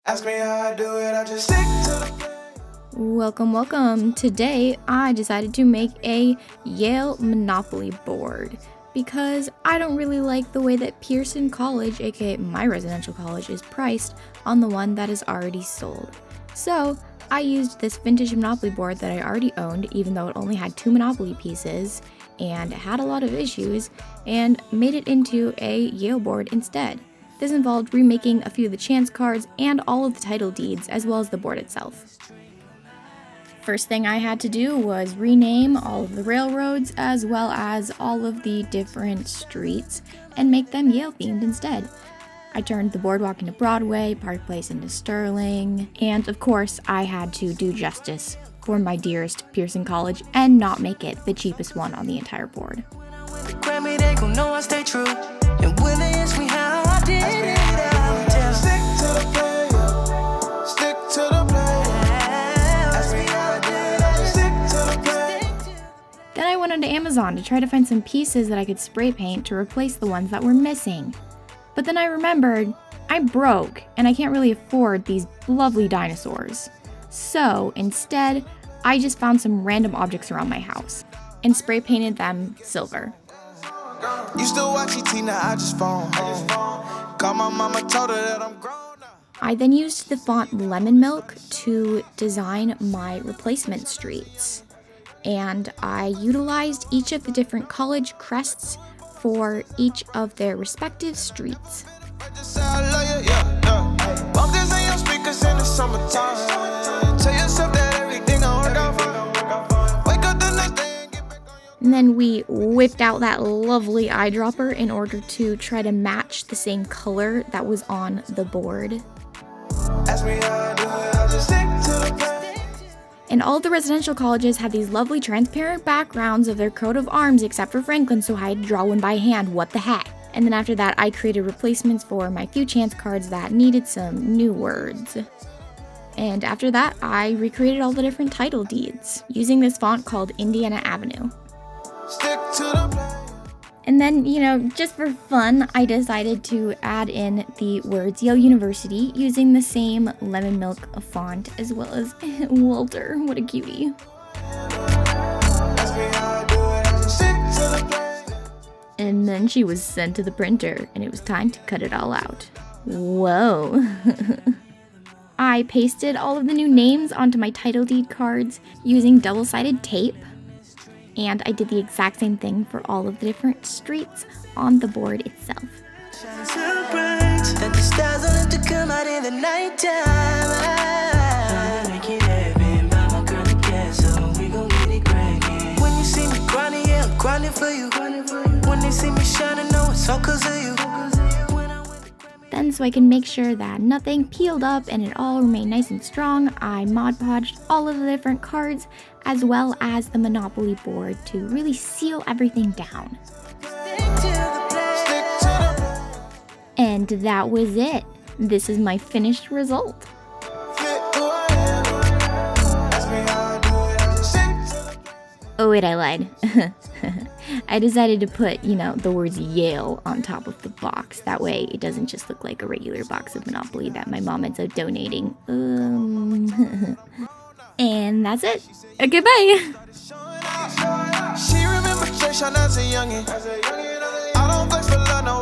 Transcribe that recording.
Ask me how I do it, I just stick to the Welcome. Today I decided to make a Yale Monopoly board because I don't really like the way that Pierson College, aka my residential college, is priced on the one that is already sold. So I used this vintage Monopoly board that I already owned, even though it only had 2 Monopoly pieces and had a lot of issues, and made it into a Yale board instead. This involved remaking a few of the chance cards and all of the title deeds, as well as the board itself. First thing I had to do was rename all of the railroads as well as all of the different streets and make them Yale themed instead. I turned the boardwalk into Broadway, Park Place into Sterling, and of course I had to do justice for my dearest Pierson College and not make it the cheapest one on the entire board. Then I went onto Amazon to try to find some pieces that I could spray paint to replace the ones that were missing. But then I remembered I'm broke and I can't really afford these lovely dinosaurs. So instead, I just found some random objects around my house and spray painted them silver. Used to watch ET, now I just phone home. Call my mama, told her that I'm grown up. I then used the font Lemon Milk to design my replacement streets. And I utilized each of the different college crests for each of their respective streets. And then we whipped out that lovely eyedropper in order to try to match the same color that was on the board. And all the residential colleges had these lovely transparent backgrounds of their coat of arms except for Franklin, so I had to draw one by hand. What the heck? And then after that, I created replacements for my few chance cards that needed some new words. And after that, I recreated all the different title deeds using this font called Indiana Avenue. And then, just for fun, I decided to add in the words Yale University using the same Lemon Milk font as well as Walter. What a cutie. And then she was sent to the printer and it was time to cut it all out. Whoa. I pasted all of the new names onto my title deed cards using double-sided tape. And I did the exact same thing for all of the different streets on the board itself. Then, so I can make sure that nothing peeled up and it all remained nice and strong, I Mod Podged all of the different cards as well as the Monopoly board to really seal everything down. And that was it. This is my finished result. Oh wait, I lied. I decided to put, the words Yale on top of the box. That way it doesn't just look like a regular box of Monopoly that my mom ends up donating. And that's it. Okay, bye. She remembered as a youngin'.